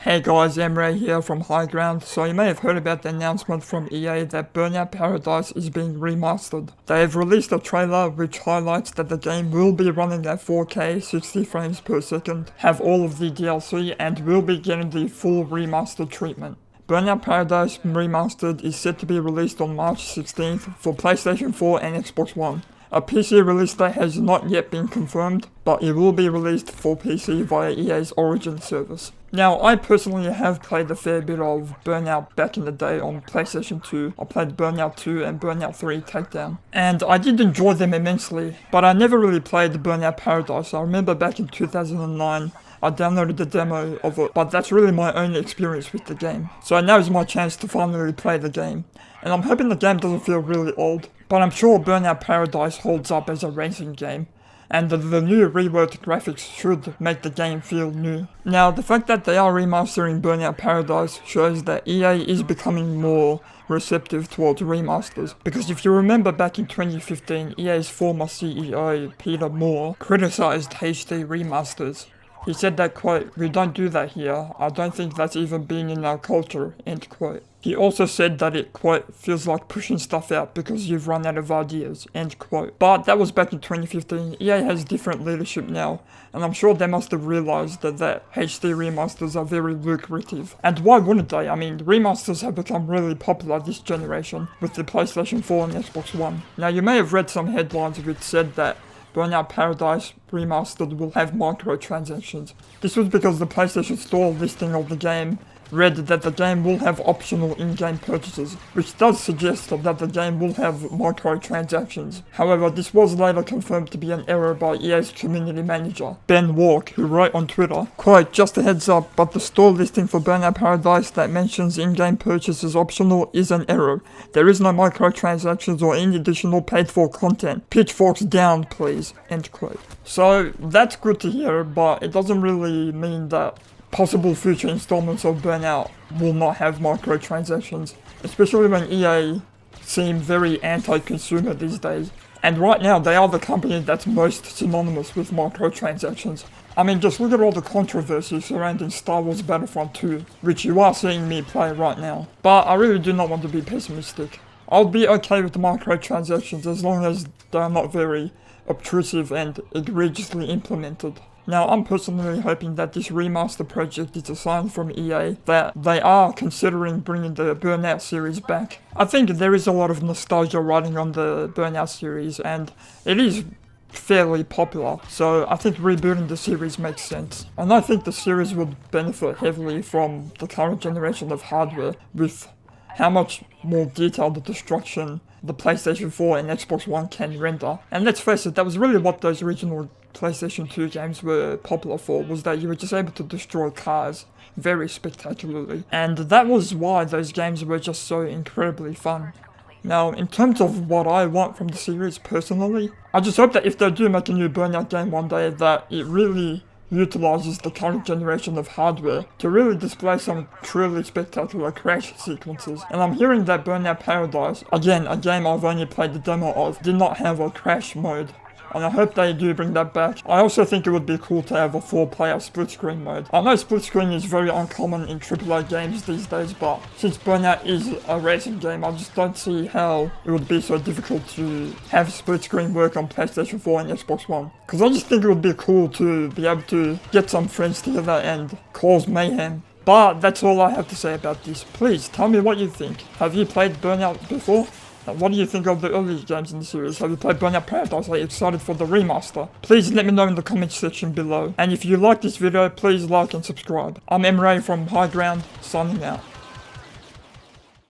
Hey guys, Emre here from High Ground. So you may have heard about the announcement from EA that Burnout Paradise is being remastered. They have released a trailer which highlights that the game will be running at 4K 60 frames per second, have all of the DLC, and will be getting the full remastered treatment. Burnout Paradise Remastered is set to be released on March 16th for PlayStation 4 and Xbox One. A PC release date has not yet been confirmed, but it will be released for PC via EA's Origin service. Now, I personally have played a fair bit of Burnout back in the day on PlayStation 2. I played Burnout 2 and Burnout 3 Takedown, and I did enjoy them immensely, but I never really played Burnout Paradise. I remember back in 2009, I downloaded the demo of it, but that's really my only experience with the game. So now is my chance to finally play the game. And I'm hoping the game doesn't feel really old, but I'm sure Burnout Paradise holds up as a racing game, and the new reworked graphics should make the game feel new. Now, the fact that they are remastering Burnout Paradise shows that EA is becoming more receptive towards remasters, because if you remember back in 2015, EA's former CEO, Peter Moore, criticized HD remasters. He said that, quote, "We don't do that here. I don't think that's even been in our culture," end quote. He also said that it, quote, "feels like pushing stuff out because you've run out of ideas," end quote. But that was back in 2015. EA has different leadership now, and I'm sure they must have realized that HD remasters are very lucrative. And why wouldn't they? I mean, remasters have become really popular this generation with the PlayStation 4 and Xbox One. Now, you may have read some headlines which said that Burnout Paradise Remastered will have microtransactions. This was because the PlayStation Store listing of the game read that the game will have optional in-game purchases, which does suggest that the game will have microtransactions. However, this was later confirmed to be an error by EA's community manager, Ben Walk, who wrote on Twitter, quote, "Just a heads up, but the store listing for Burnout Paradise that mentions in-game purchase is optional is an error. There is no microtransactions or any additional paid-for content. Pitchforks down, please," end quote. So, that's good to hear, but it doesn't really mean that possible future installments of Burnout will not have microtransactions, especially when EA seem very anti-consumer these days. And right now, they are the company that's most synonymous with microtransactions. I mean, just look at all the controversy surrounding Star Wars Battlefront 2, which you are seeing me play right now. But I really do not want to be pessimistic. I'll be okay with the microtransactions as long as they're not very obtrusive and egregiously implemented. Now, I'm personally hoping that this remaster project is a sign from EA that they are considering bringing the Burnout series back. I think there is a lot of nostalgia riding on the Burnout series, and it is fairly popular, so I think rebooting the series makes sense. And I think the series would benefit heavily from the current generation of hardware, with how much more detailed the destruction the PlayStation 4 and Xbox One can render. And let's face it, that was really what those original PlayStation 2 games were popular for, was that you were just able to destroy cars very spectacularly. And that was why those games were just so incredibly fun. Now, in terms of what I want from the series personally, I just hope that if they do make a new Burnout game one day, that it really utilizes the current generation of hardware to really display some truly spectacular crash sequences. And I'm hearing that Burnout Paradise, again, a game I've only played the demo of, did not have a crash mode. And I hope they do bring that back. I also think it would be cool to have a 4-player split-screen mode. I know split-screen is very uncommon in AAA games these days, but since Burnout is a racing game, I just don't see how it would be so difficult to have split-screen work on PlayStation 4 and Xbox One. Because I just think it would be cool to be able to get some friends together and cause mayhem. But that's all I have to say about this. Please, tell me what you think. Have you played Burnout before? What do you think of the early games in the series? Have you played Burnout Paradise? Are you excited for the remaster? Please let me know in the comments section below. And if you like this video, please like and subscribe. I'm Emre from High Ground, signing out.